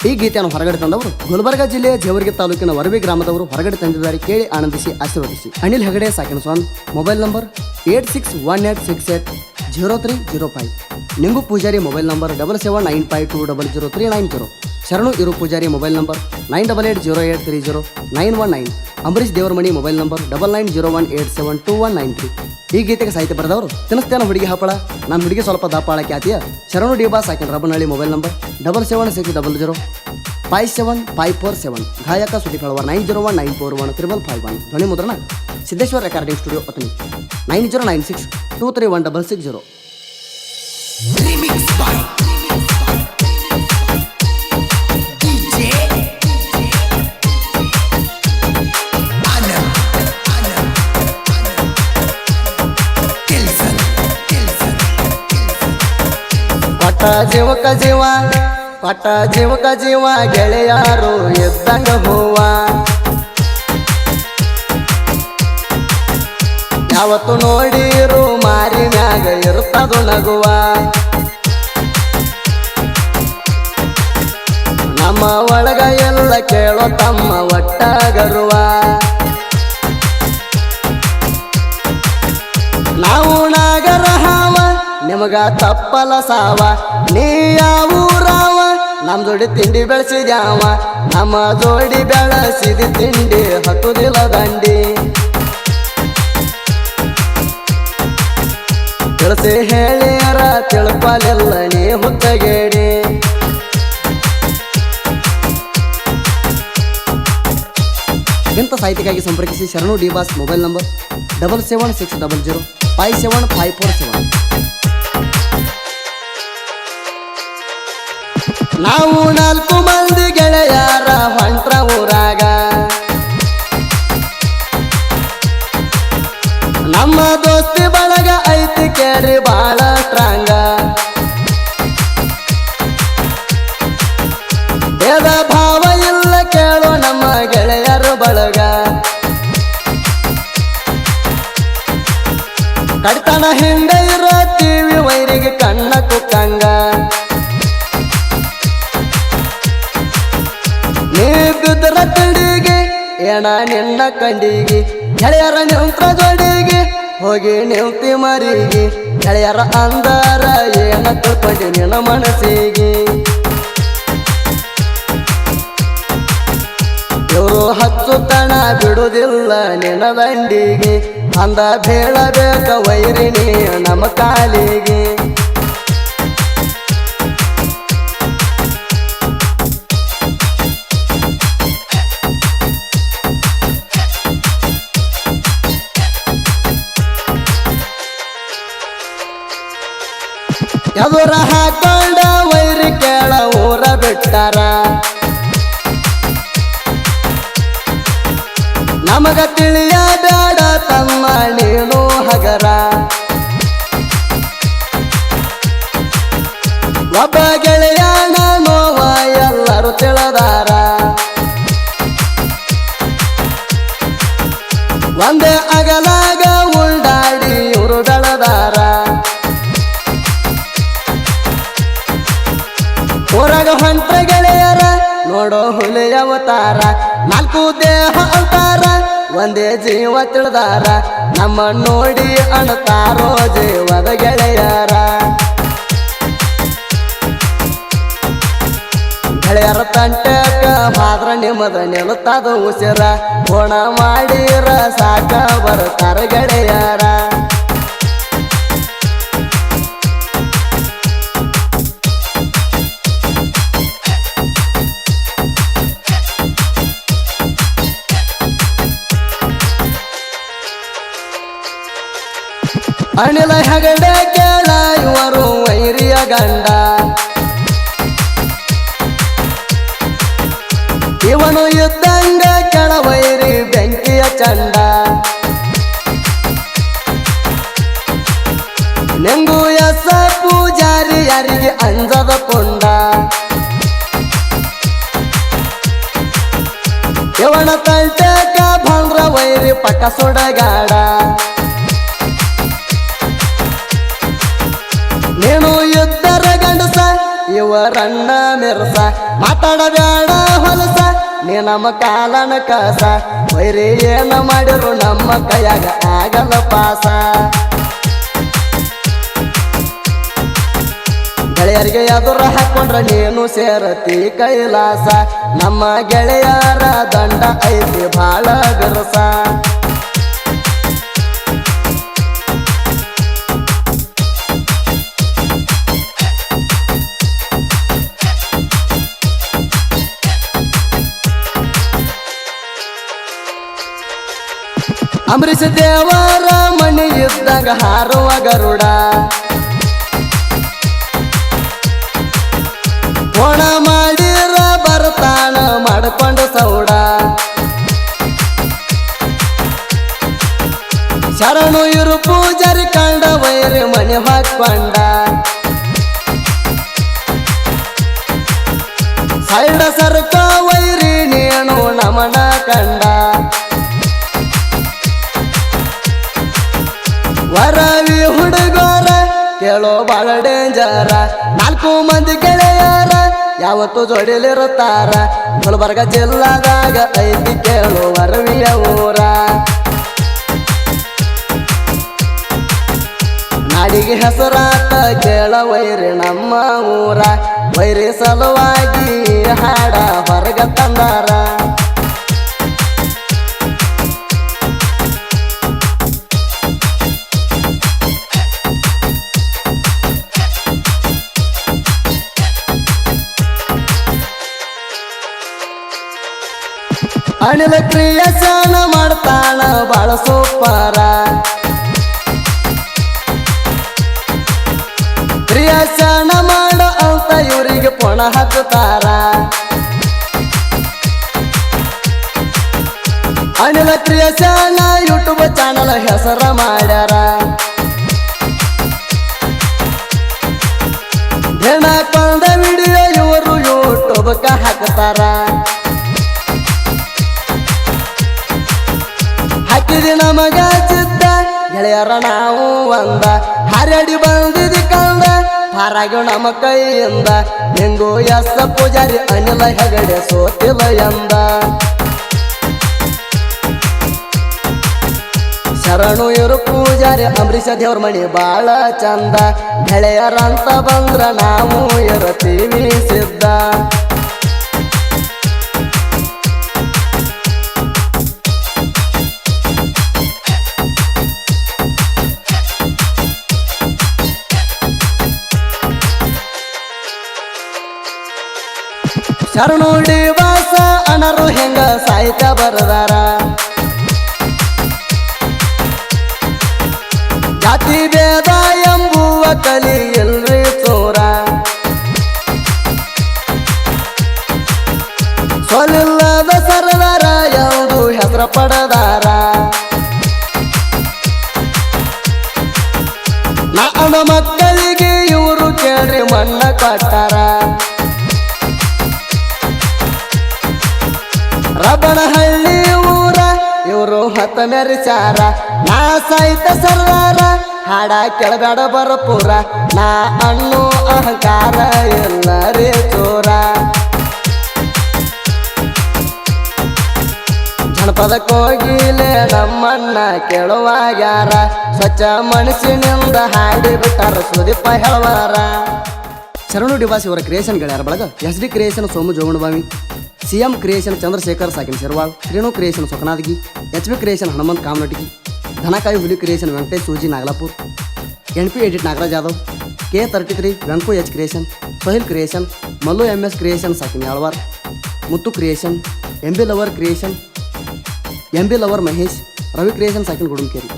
ಈ ಗೀತೆಯನ್ನು ಹೊರಗಡೆ ತಂದವರು ಗುಲ್ಬರ್ಗಾ ಜಿಲ್ಲೆಯ ಜೇವರ್ಗಿ ತಾಲೂಕಿನ ವರವಿ ಗ್ರಾಮದವರು ಹೊರಗಡೆ ತಂದಿದ್ದಾರೆ. ಕೇಳಿ ಆನಂದಿಸಿ ಆಶೀರ್ವದಿಸಿ. ಅನಿಲ್ ಹೆಗಡೆ ಸಾಕಿನ ಸ್ವಾಮಿ. Mobile number 8618680305. Ningu Pujari mobile number 7795200390. Sharanu ಇರು Pujari mobile number 9880830919. Ambarish Devaramani mobile number 9901872193. ಈ ಗೀತೆಗೆ ಸಾಹಿತ್ಯ ಬರೆದವರು ತಿನಸ್ತೇನ ಹುಡುಗಿ ಹಪ್ಪಳ ನಾನು ಹುಡುಗಿ ಸ್ವಲ್ಪ ದಪ್ಪಾಳ ಖ್ಯಾತಿಯ ಶರಣು ಡಿ ಬಾ ಸಾಕಿನ ರಬನಹಳ್ಳಿ ಮೊಬೈಲ್ ನಂಬರ್ 7760057547. ಗಾಯಕ ಸುದ್ದಿಕಳವರ್ 9019413551. ಧ್ವನಿ ಮುದ್ರಣ ಸಿದ್ದೇಶ್ವರ್ ರೆಕಾರ್ಡಿಂಗ್ ಸ್ಟುಡಿಯೋ ಅತನಿ 9096231660. ಪಟ ಜೀವಕ ಜೀವ ಗೆಳೆಯಾರು ಎದ್ದಂಗ ಹೂವ. ಯಾವತ್ತು ನೋಡಿರು ಮಾರಿ ಮ್ಯಾಗ ಇರುತ್ತದು ನಗುವ. ನಮ್ಮ ಒಳಗ ಎಲ್ಲ ಕೇಳೋ ತಮ್ಮ ಒಟ್ಟಗರುವ. ನಾವು ನಾಗರ ಹಾವ ನಿಮಗ ತಪ್ಪಲ ಸಾವ. ನೀ ಯಾವೂರಾವ ನಮ್ ಜೋಡಿ ತಿಂಡಿ ಬೆಳೆಸಿದ್ಯಾವ. ನಮ್ಮ ಜೋಡಿ ಬೆಳೆಸಿದ ತಿಂಡಿ ಹತ್ತುದಿಲ್ಲ ದಂಡಿ. ತಿಳಿಸಿ ಹೇಳಿಯರ ತಿಳ್ಪಲೆಲ್ಲ ನೀ ಹುತ್ತಗೇಡಿ. ಇಂಥ ಸಾಹಿತ್ಯಕ್ಕಾಗಿ ಸಂಪರ್ಕಿಸಿ ಶರಣು ಡಿ ಬಾಸ್ ಮೊಬೈಲ್ ನಂಬರ್ 7760057547. ನಾವು 4 ಮಂದಿ ಗೆಳೆಯರ ಹೊಂಟ್ರ ಊರಾಗ. ನಮ್ಮ ದೋಸ್ತಿ ಬಳಗ ಐತಿ ಕೇಳಿ ಬಾಳ ಸ್ಟ್ರಾಂಗ. ಭೇದ ಭಾವ ಇಲ್ಲ ಕೇಳೋ ನಮ್ಮ ಗೆಳೆಯರ ಬಳಗ. ಕಡ್ತನ ಹಿಂದೆ ಇರತ್ತೀವಿ ವೈರಿಗೆ ಕಣ್ಣ ಕುಕ್ಕಂಗ. ನೀ ಬಿದ್ದರ ತಿಡಿಗೆ ಏನ ನಿನ್ನ ಕಂಡಿಗೆ. ಗೆಳೆಯರ ನಿಂತ್ರ ಜೋಡಿಗೆ ಹೋಗಿ ನಿಂತಿ ಮರಿಗೆ. ಗೆಳೆಯರ ಅಂದರ ಏನ ತಿಳ್ಕೊಂಡಿ ನಿನ್ನ ಮನಸ್ಸಿಗೆ. ಇವರು ಹಚ್ಚುತಣ ಬಿಡುವುದಿಲ್ಲ ನಿನ್ನ ದಂಡಿಗೆ. ಅಂದ ಬೇಳಬೇಕ ವೈರಿಣಿ ನಮ್ಮ ಕಾಲಿಗೆ. ಎದುರ ಹಾಕೊಂಡ ವೈರಿ ಕೇಳ ಊರ ಬಿಟ್ಟಾರ. ನಮಗ ತಿಳಿಯ ಬೇಡ ತಮ್ಮ ನೀನು ಹಗರ. ಒಬ್ಬ ಗೆಳೆಯನ ನೋವ ಎಲ್ಲರೂ ತಿಳಿದಾರ. ಒಂದೇ ಅಗಲಾಗ ಉಂಡಾಡಿ ಇವರು ಬೆಳೆದಾರ. ಊರಾಗ ಹೊಂಟ ಗೆಳೆಯರ ನೋಡೋ ಹುಲಿ ಅವತಾರ. 4 ದೇಹ ಅಂತಾರ ಒಂದೇ ಜೀವ ತಿಳಿದಾರ. ನಮ್ಮ ನೋಡಿ ಅಣತಾರೋ ಜೀವದ ಗೆಳೆಯರ. ಗೆಳೆಯರ ತಂಟಕ ಮಾತ್ರ ನಿಮ್ಮದ ನಿಲ್ಲುತ್ತದ ಉಸಿರ. ಕೋಣ ಮಾಡಿರ ಸಾಕ ಬರ್ತಾರ ಗೆಳೆಯರ. ಅನಿಲ ಹೆಗಡೆ ಕೇಳ ಇವರು ವೈರಿಯ ಗಂಡ. ಇವನು ಇದ್ದಂಗ ಕೆಳ ವೈರಿ ಬೆಂಕಿಯ ಚಂಡ. ನಿಂಗು ಎಸ ಪೂಜಾರಿ ಯಾರಿಗೆ ಅಂಜದ ಪುಂಡ. ಇವನ ತಂಟಕ ಬಂದ್ರ ವೈರಿ ಪಕ್ಕ ಸುಡಗಾಡ. ನೀನು ಯುದ್ಧರ ಗಂಡಸ ಇವ ದೇವರನ್ನ ಮೆರಸ ಮಾತಾಡಬೇಡ ಹೊಲಸ ನೀ ನಮ್ಮ ಕಾಲನ ಕಸ ವೈರಿ ಏನ ಮಾಡಿರು ನಮ್ಮ ಕೈಯಾಗ ಆಗಲ್ಲ ಪಾಸ ಗೆಳೆಯರಿಗೆ ಎದುರು ಹಾಕೊಂಡ್ರ ನೀನು ಸೇರತಿ ಕೈಲಾಸ ನಮ್ಮ ಗೆಳೆಯರ ದಂಡ ಐತಿ ಬಾಳ ಬಿರುಸ ಅಂಬರೀಷ ದೇವರ ಮಣಿ ಇದ್ದಂಗ ಹಾರುವ ಗರುಡ ಕೋಣ ಮಾಡಿರ ಬರ್ತಾನ ಮಾಡ್ಕೊಂಡು ಸೌಡ ಶರಣು ಇರು ಪೂಜಾರಿ ಕಂಡ ವೈರಿ ಮನೆ ಹಾಕೊಂಡ ಸೈಡ ಸರ್ಕ ವೈರಿ ನೀನು ನಮನ ಕಂಡ ವರವಿ ಹುಡುಗರ ಕೇಳೋ ಬಾಳ ಡೇಂಜರ 4 ಮಂದಿ ಗೆಳೆಯರ ಯಾವತ್ತು ಜೋಡಿಲಿರುತ್ತಾರ ಗುಲ್ಬರ್ಗ ಜಿಲ್ಲಾದಾಗ ಐತಿ ಕೇಳೋ ವರವಿಯ ಊರ ನಾಡಿಗೆ ಹೆಸರಾತ ಕೇಳ ವೈರಿ ನಮ್ಮ ಊರ ವೈರಿ ಸಲುವಾಗಿ ಹಾಡ ಹೊರಗ ತಂದಾರ ಅನಿಲ ಕ್ರಿಯೇಷನ್ ಮಾಡ್ತಾನ ಬಾಳ ಸೂಪರ ಕ್ರಿಯೇಷನ್ ಮಾಡ ಅಂತ ಇವರಿಗೆ ಪೊಣ ಹಚ್ಚುತ್ತಾರ ಅನಿಲ ಕ್ರಿಯೇಷನ್ ಯೂಟ್ಯೂಬ್ ಚಾನಲ್ ಹೆಸರ ಮಾಡ್ಯಾರ ಹೆಣ ಕೊಂಡ ವಿಡಿಯೋ ಇವರು ಯೂಟ್ಯೂಬ್ಗ ಹಾಕ್ತಾರ ಹಾಕಿದಿ ನಮಗ ಚಿತ್ತ ಗೆಳೆಯರ ನಾವು ಒಂದ ಹರಡಿ ಬಂದಿದಿ ಕಂದ ಹಾರಾಗ್ಯೋ ನಮ್ಮ ಕೈಯಿಂದ ಹೆಂಗೋ ಎಸ್ ಪೂಜಾರಿ ಅನಿಲ ಹೆಗಡೆ ಸೋತಿಲ್ಲ ಎಂದ ಶರಣು ಇರು ಪೂಜಾರಿ ಅಂಬರೀಷ ದೇವ್ರ ಮಣಿ ಬಾಳ ಚಂದ ಗೆಳೆಯರಂತ ಬಂದ್ರ ನಾವು ಇರತೀವಿ ಸಿದ್ಧ ಶರಣುಡಿ ವಾಸ ಅಣರು ಹೆಂಗ ಸಾಹಿತ್ಯ ಬರದಾರ ಜಾತಿ ಭೇದ ಎಂಬುವ ಕಲಿ ಎಲ್ರಿ ಚೋರ ಸೊಲಿಲ್ಲದ ಸರದಾರ ಎಂದು ಹೆಸರು ಪಡೆದಾರ ನಾಡ ಮಕ್ಕಳಿಗೆ ಇವರು ಕೇಳ್ರಿ ಮಣ್ಣ ಕೊಟ್ಟಾರ ರಬಣಹಳ್ಳಿ ಊರ ಇವರು ಹತ್ತ ಮೆರಿಚಾರ ನಾ ಸಾಹಿತ್ಯ ಸರ್ದಾರ ಹಾಡ ಕೆಳಬೇಡ ಬರಪೂರ ನಾ ಅಣ್ಣು ಅಹಂಕಾರ ಎಲ್ಲರೇ ಚೋರ ಜನಪದ ಕೋಗಿಲೆ ನಮ್ಮಣ್ಣ ಕೇಳುವಾಗ್ಯಾರ ಸ್ವಚ್ಛ ಮನಸ್ಸಿನಿಂದ ಹಾಡಿ ಬಿಟ್ಟಾರ ಸುದೀಪ ಹೇಳುವಾರ ಶರಣು ಡಿವಾಸ್ ಇವರ ಕ್ರಿಯೇಷನ್ ಗೆಳೆಯರ ಬಳಗ SD creation Somu Joganabavi CM creation Chandrashekhar ಸಾಕಿನ Sherwal Shrinu creation Sokanadagi HB creation Hanumant Kamanatagi ಧನಕಾಯಿ ಹುಲಿ ಕ್ರಿಯೇಷನ್ ವೆಂಕಟೇಶ್ ಸೂಜಿ Nagalapur NP edit Nagaraj Yadav K33 Venku H creation Sohil creation Mallu MS creation ಸಾಕಿನ Yalwar Muttu creation MB lover creation MB lover Mahesh Ravi creation ಸಾಕಿನ ಗುಡುಂಕೇರಿ